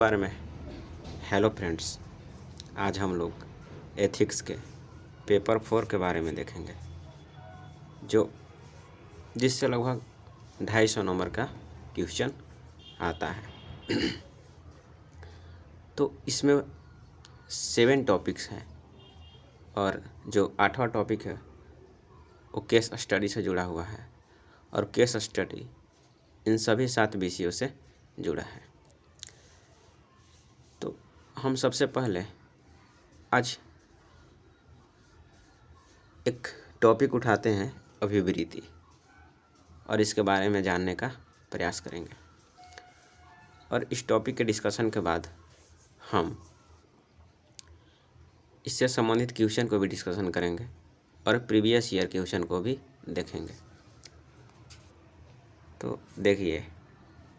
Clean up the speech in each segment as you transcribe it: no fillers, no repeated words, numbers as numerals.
बारे में। Hello friends, आज हम लोग एथिक्स के पेपर 4 के बारे में देखेंगे, जो जिससे लगभग 250 नंबर का क्वेश्चन आता है। तो इसमें 7 टॉपिक्स हैं और जो 8वां टॉपिक है वो केस स्टडी से जुड़ा हुआ है और केस स्टडी इन सभी 7 विषयों से जुड़ा है। तो हम सबसे पहले आज एक टॉपिक उठाते हैं, अभिवृत्ति, और इसके बारे में जानने का प्रयास करेंगे। और इस टॉपिक के डिस्कशन के बाद हम इससे संबंधित क्वेश्चन को भी डिस्कशन करेंगे और प्रीवियस ईयर क्वेश्चन को भी देखेंगे। तो देखिए,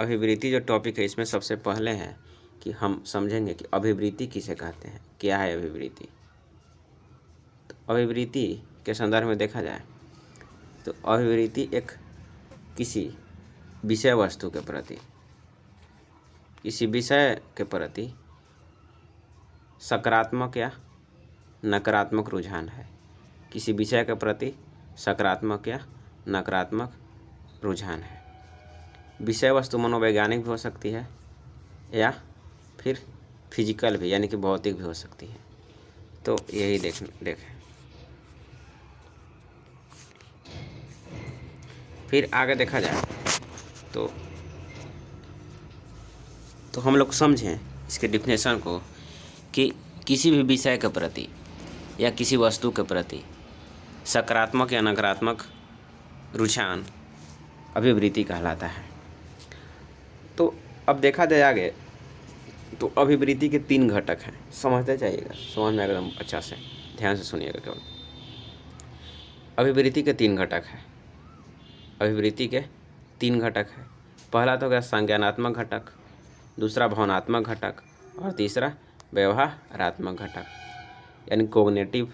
अभिवृत्ति जो टॉपिक है, इसमें सबसे पहले है कि हम समझेंगे कि अभिवृत्ति किसे कहते हैं, क्या है अभिवृत्ति। तो अभिवृत्ति के संदर्भ में देखा जाए तो अभिवृत्ति एक किसी विषय वस्तु के प्रति, किसी विषय के प्रति सकारात्मक या नकारात्मक रुझान है। किसी विषय के प्रति सकारात्मक या नकारात्मक रुझान है। विषय वस्तु मनोवैज्ञानिक भी हो सकती है या फिर फिजिकल भी, यानी कि भौतिक भी हो सकती है। तो यही देखें। फिर आगे देखा जाए तो हम लोग समझें इसके डिफिनेशन को कि किसी भी विषय के प्रति या किसी वस्तु के प्रति सकारात्मक या नकारात्मक रुझान अभिवृत्ति कहलाता है। तो अब देखा जाए आगे, तो अभिवृत्ति के 3 घटक हैं। समझते जाइएगा, समझ में एकदम अच्छा से ध्यान से सुनिएगा केवल। अभिवृत्ति के 3 घटक हैं। अभिवृत्ति के 3 घटक है। पहला तो हो गया संज्ञानात्मक घटक, दूसरा भावनात्मक घटक और तीसरा व्यवहारात्मक घटक, यानी कोग्निटिव,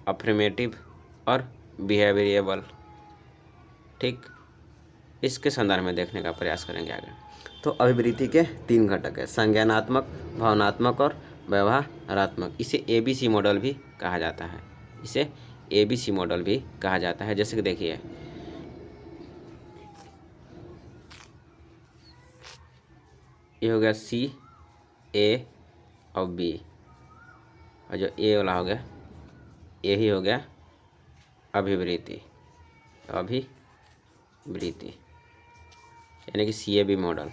अफर्मेटिव और बिहेवियरेबल। ठीक, इसके संदर्भ में देखने का प्रयास करेंगे आगे। तो अभिवृत्ति के 3 घटक है, संज्ञानात्मक, भावनात्मक और व्यवहारात्मक। इसे ABC मॉडल भी कहा जाता है। इसे ABC मॉडल भी कहा जाता है। जैसे कि देखिए, ये हो गया C, A और B, और जो A वाला हो गया, यही हो गया अभिवृत्ति, यानी कि CAB मॉडल।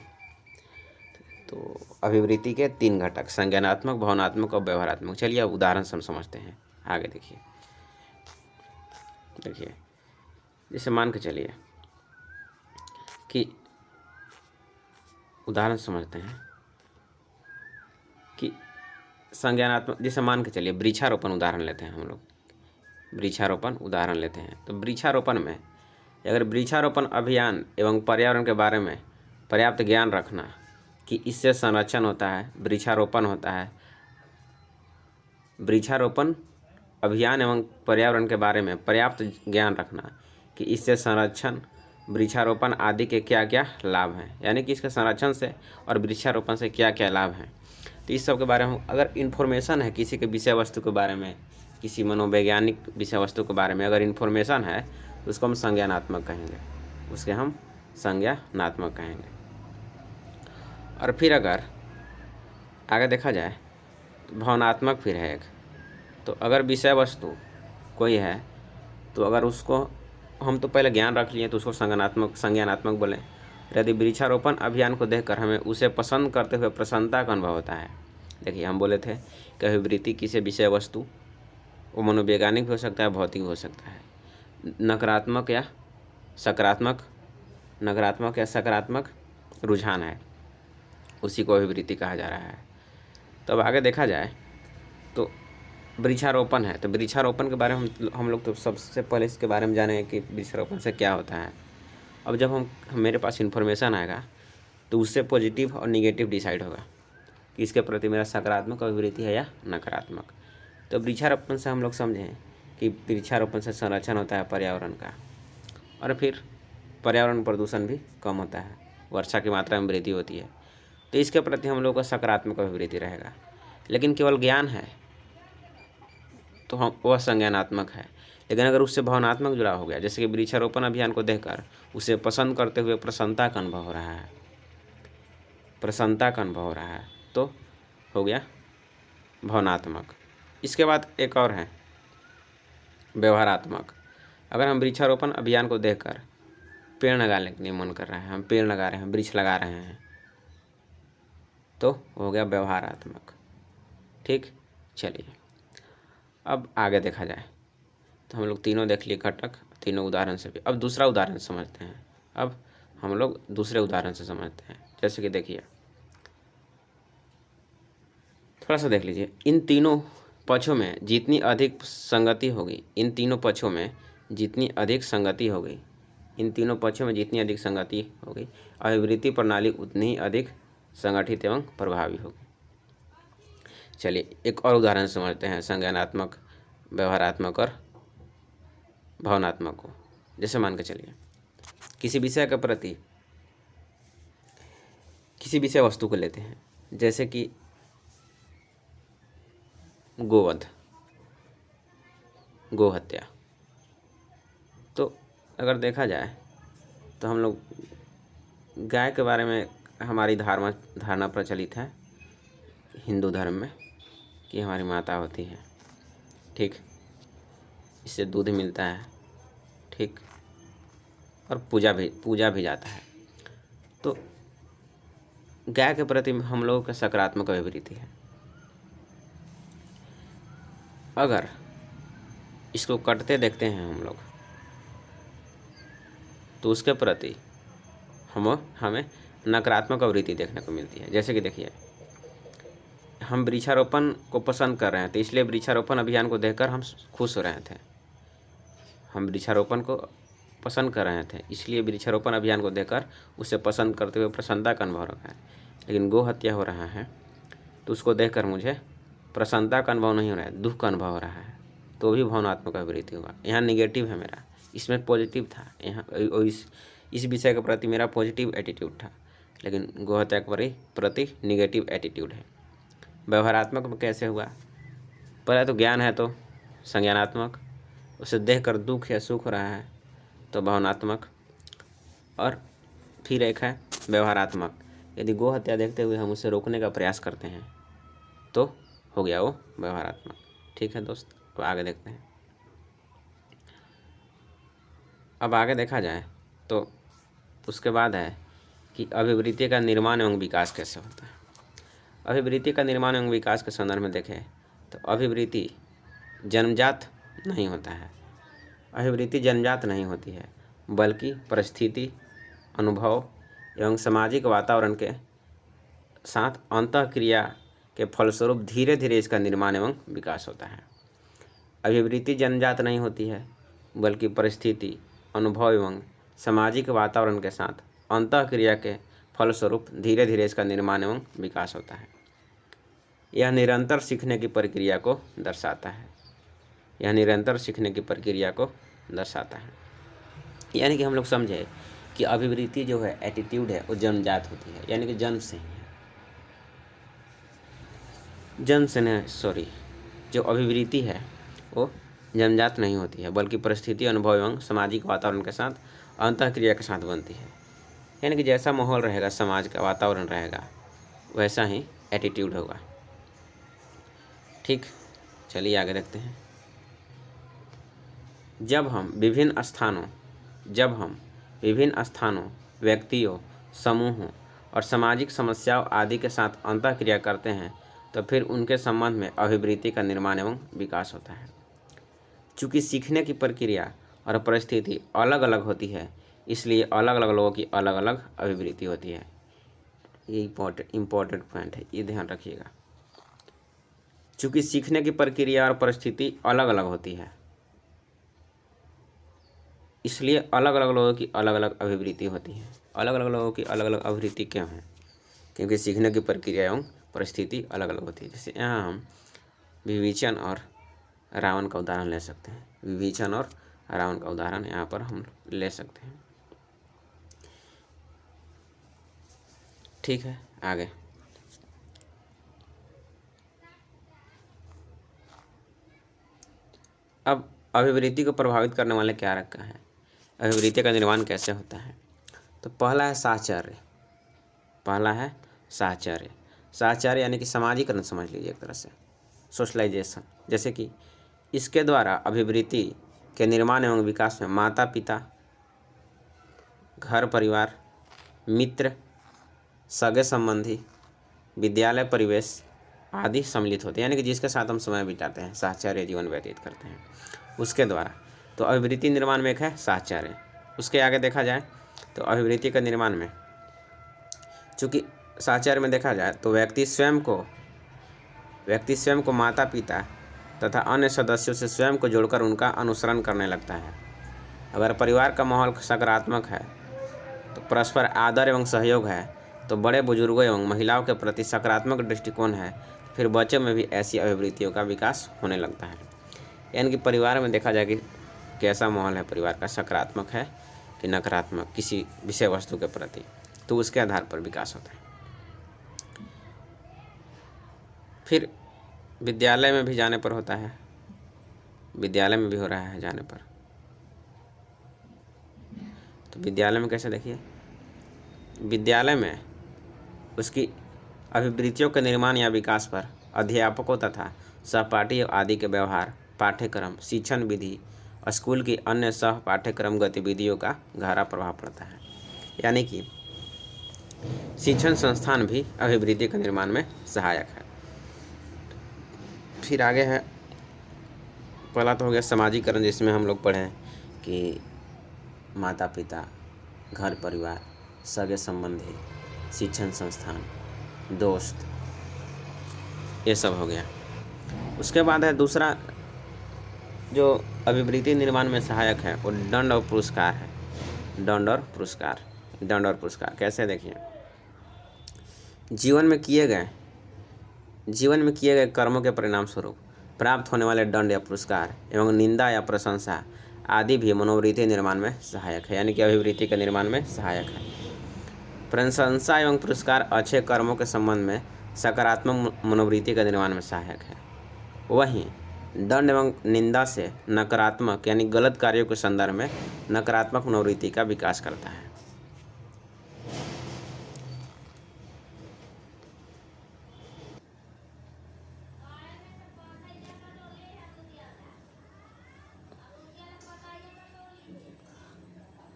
तो अभिवृत्ति के 3 घटक, संज्ञानात्मक, भावनात्मक और व्यवहारात्मक। चलिए अब उदाहरण से हम समझते हैं। आगे देखिए, जैसे मान के चलिए कि उदाहरण समझते हैं कि संज्ञानात्मक, जैसे मान के चलिए वृक्षारोपण उदाहरण लेते हैं हम लोग। वृक्षारोपण उदाहरण लेते हैं तो वृक्षारोपण में अगर वृक्षारोपण अभियान एवं पर्यावरण के बारे में पर्याप्त ज्ञान रखना कि इससे संरक्षण होता है, वृक्षारोपण होता है। वृक्षारोपण अभियान एवं पर्यावरण के बारे में पर्याप्त ज्ञान रखना कि इससे संरक्षण, वृक्षारोपण आदि के क्या क्या लाभ हैं, यानी कि इसके संरक्षण से और वृक्षारोपण से क्या क्या लाभ हैं। तो इस सब के बारे में अगर इन्फॉर्मेशन है, किसी के विषय वस्तु के बारे में, किसी मनोवैज्ञानिक विषय वस्तु के बारे में अगर इन्फॉर्मेशन है तो उसको हम संज्ञानात्मक कहेंगे, और फिर अगर आगे देखा जाए तो भावनात्मक फिर है एक। तो अगर विषय वस्तु कोई है तो अगर उसको हम तो पहले ज्ञान रख लिए तो उसको संज्ञानात्मक बोलें। यदि वृक्षारोपण अभियान को देखकर हमें उसे पसंद करते हुए प्रसन्नता का अनुभव होता है। देखिए, हम बोले थे कि अभिवृत्ति किसी विषय वस्तु, वो मनोवैज्ञानिक भी हो सकता है, भौतिक भी हो सकता है, नकारात्मक या सकारात्मक रुझान है, उसी को अभिवृत्ति कहा जा रहा है। तो अब आगे देखा जाए तो वृक्षारोपण है। तो वृक्षारोपण के बारे में हम लोग तो सबसे पहले इसके बारे में जानेंगे कि वृक्षारोपण से क्या होता है। अब जब मेरे पास इन्फॉर्मेशन आएगा तो उससे पॉजिटिव और निगेटिव डिसाइड होगा कि इसके प्रति मेरा सकारात्मक अभिवृत्ति है या नकारात्मक। तो वृक्षारोपण से हम लोग समझें कि वृक्षारोपण से संरक्षण होता है पर्यावरण का, और फिर पर्यावरण प्रदूषण भी कम होता है, वर्षा की मात्रा में वृद्धि होती है, तो इसके प्रति हम लोग का सकारात्मक अभिवृत्ति रहेगा। लेकिन केवल ज्ञान है तो हम वह संज्ञानात्मक है। लेकिन अगर उससे भावनात्मक जुड़ाव हो गया, जैसे कि वृक्षारोपण अभियान को देखकर उसे पसंद करते हुए प्रसन्नता का अनुभव हो रहा है, प्रसन्नता का अनुभव हो रहा है, तो हो गया भावनात्मक। इसके बाद एक और है व्यवहारात्मक। अगर हम वृक्षारोपण अभियान को देखकर पेड़ लगाने के लिए मन कर रहा है, हम पेड़ लगा रहे हैं, वृक्ष लगा रहे हैं, तो हो गया व्यवहारात्मक। ठीक, चलिए अब आगे देखा जाए तो हम लोग तीनों देख लिए घटक, तीनों उदाहरण से भी। अब दूसरा उदाहरण समझते हैं। अब हम लोग दूसरे उदाहरण से समझते हैं। जैसे कि देखिए, थोड़ा सा देख लीजिए, इन तीनों पक्षों में जितनी अधिक संगति होगी, इन तीनों पक्षों में जितनी अधिक संगति होगी, इन तीनों पक्षों में जितनी अधिक संगति होगी, अभिवृत्ति प्रणाली उतनी ही अधिक संगठित एवं प्रभावी होगी। चलिए एक और उदाहरण समझते हैं, संज्ञानात्मक, व्यवहारात्मक और भावनात्मक को। जैसे मान के चलिए, किसी विषय के प्रति, किसी विषय वस्तु को लेते हैं, जैसे कि गोवध, गो हत्या। तो अगर देखा जाए तो हम लोग गाय के बारे में, हमारी धारणा प्रचलित है हिंदू धर्म में कि हमारी माता होती है। ठीक, इससे दूध मिलता है। ठीक, और पूजा भी जाता है। तो गाय के प्रति हम लोगों का सकारात्मक अभिवृत्ति है। अगर इसको कटते देखते हैं हम लोग, तो उसके प्रति हमें नकारात्मक अभिवृत्ति देखने को मिलती है। जैसे कि देखिए, हम वृक्षारोपण को पसंद कर रहे हैं, तो इसलिए वृक्षारोपण अभियान को देखकर हम खुश हो रहे थे। हम वृक्षारोपण को पसंद कर रहे थे, इसलिए वृक्षारोपण अभियान को देखकर उसे पसंद करते हुए प्रसन्नता का अनुभव रहा है। लेकिन गो हत्या हो रहा है तो उसको देखकर मुझे प्रसन्नता का अनुभव नहीं हो रहा है, दुख का अनुभव हो रहा है, तो भी भावनात्मक अभिवृत्ति हुआ। यहाँ निगेटिव है मेरा, इसमें पॉजिटिव था। यहाँ इस विषय के प्रति मेरा पॉजिटिव एटीट्यूड था, लेकिन गो हत्या के प्रति निगेटिव एटीट्यूड है। व्यवहारात्मक में कैसे हुआ? पहले तो ज्ञान है तो संज्ञानात्मक, उसे देखकर दुख या सुख हो रहा है तो भावनात्मक, और फिर एक है व्यवहारात्मक। यदि गो हत्या देखते हुए हम उसे रोकने का प्रयास करते हैं तो हो गया वो व्यवहारात्मक। ठीक है दोस्त, तो आगे देखते हैं। अब आगे देखा जाए तो उसके बाद है कि अभिवृत्ति का निर्माण एवं विकास कैसे होता है। अभिवृत्ति का निर्माण एवं विकास के संदर्भ में देखें तो अभिवृत्ति जन्मजात नहीं होता है। अभिवृत्ति जन्मजात नहीं होती है, बल्कि परिस्थिति, अनुभव एवं सामाजिक वातावरण के साथ अंतःक्रिया के फलस्वरूप धीरे धीरे इसका निर्माण एवं विकास होता है। अभिवृत्ति जन्मजात नहीं होती है, बल्कि परिस्थिति, अनुभव एवं सामाजिक वातावरण के साथ अंतःक्रिया के फलस्वरूप धीरे धीरे इसका निर्माण एवं विकास होता है। यह निरंतर सीखने की प्रक्रिया को दर्शाता है। यह निरंतर सीखने की प्रक्रिया को दर्शाता है। यानी कि हम लोग समझे कि अभिवृत्ति जो है, एटीट्यूड है, वो जन्मजात होती है, यानी कि जन्म से ही है। जन्म से नहीं, सॉरी, जो अभिवृत्ति है वो जन्मजात नहीं होती है, बल्कि परिस्थिति, अनुभव एवं सामाजिक वातावरण के साथ अंतःक्रिया के साथ बनती है। यानी कि जैसा माहौल रहेगा, समाज का वातावरण रहेगा, वैसा ही एटीट्यूड होगा। ठीक, चलिए आगे देखते हैं। जब हम विभिन्न स्थानों, व्यक्तियों, समूहों और सामाजिक समस्याओं आदि के साथ अंतःक्रिया करते हैं तो फिर उनके संबंध में अभिवृत्ति का निर्माण एवं विकास होता है। चूँकि सीखने की प्रक्रिया और परिस्थिति अलग अलग होती है, इसलिए अलग अलग लोगों की अलग अलग अभिवृत्ति होती है। ये इम्पोर्टेंट पॉइंट है, ये ध्यान रखिएगा। चूँकि सीखने की प्रक्रिया और परिस्थिति अलग अलग होती है, इसलिए अलग अलग लोगों की अलग अलग अभिवृत्ति होती है। अलग अलग लोगों की अलग अलग अभिवृत्ति क्यों है? क्योंकि सीखने की प्रक्रिया एवं परिस्थिति अलग अलग होती है। जैसे यहाँ हम विवेचन और रावण का उदाहरण ले सकते हैं। विवेचन और रावण का उदाहरण यहाँ पर हम ले सकते हैं। ठीक है, आगे अब अभिवृत्ति को प्रभावित करने वाले क्या रखा है, अभिवृत्ति का निर्माण कैसे होता है। तो पहला है साहचर्य। पहला है साहचर्य। साहचर्य यानी कि समाजीकरण समझ लीजिए, एक तरह से सोशलाइजेशन। जैसे कि इसके द्वारा अभिवृत्ति के निर्माण एवं विकास में माता पिता, घर परिवार, मित्र, सगे संबंधी, विद्यालय परिवेश आदि सम्मिलित होते हैं, यानी कि जिसके साथ हम समय बिताते हैं, साहचर्य जीवन व्यतीत करते हैं, उसके द्वारा। तो अभिवृत्ति निर्माण में एक है साहचर्य। उसके आगे देखा जाए तो अभिवृत्ति के निर्माण में, चूँकि साहचर्य में देखा जाए तो व्यक्ति स्वयं को माता पिता तथा अन्य सदस्यों से स्वयं को जोड़कर उनका अनुसरण करने लगता है। अगर परिवार का माहौल सकारात्मक है तो परस्पर आदर एवं सहयोग है, तो बड़े बुजुर्गों एवं महिलाओं के प्रति सकारात्मक दृष्टिकोण है, फिर बच्चों में भी ऐसी अभिवृत्तियों का विकास होने लगता है। यानी कि परिवार में देखा जाए कि कैसा माहौल है परिवार का, सकारात्मक है कि नकारात्मक किसी विषय वस्तु के प्रति, तो उसके आधार पर विकास होता है। फिर विद्यालय में भी जाने पर होता है, विद्यालय में भी हो रहा है जाने पर। तो विद्यालय में कैसे, देखिए विद्यालय में उसकी अभिवृत्तियों के निर्माण या विकास पर अध्यापकों तथा सहपाठी आदि के व्यवहार, पाठ्यक्रम, शिक्षण विधि, स्कूल की अन्य सह पाठ्यक्रम गतिविधियों का गहरा प्रभाव पड़ता है। यानी कि शिक्षण संस्थान भी अभिवृत्ति के निर्माण में सहायक है। फिर आगे है, पहला तो हो गया समाजीकरण, जिसमें हम लोग पढ़े कि माता पिता, घर परिवार, सगे संबंधी, शिक्षण संस्थान, दोस्त, ये सब हो गया। उसके बाद है दूसरा जो अभिवृत्ति निर्माण में सहायक है, वो दंड और पुरस्कार है। दंड और पुरस्कार। दंड और पुरस्कार कैसे, देखिए जीवन में किए गए कर्मों के परिणाम स्वरूप प्राप्त होने वाले दंड या पुरस्कार एवं निंदा या प्रशंसा आदि भी मनोवृत्ति निर्माण में सहायक है, यानी कि अभिवृत्ति के निर्माण में सहायक है। प्रशंसा एवं पुरस्कार अच्छे कर्मों के संबंध में सकारात्मक मनोवृत्ति के निर्माण में सहायक है। वहीं दंड एवं निंदा से नकारात्मक यानी गलत कार्यों के संदर्भ में नकारात्मक मनोवृत्ति का विकास करता है।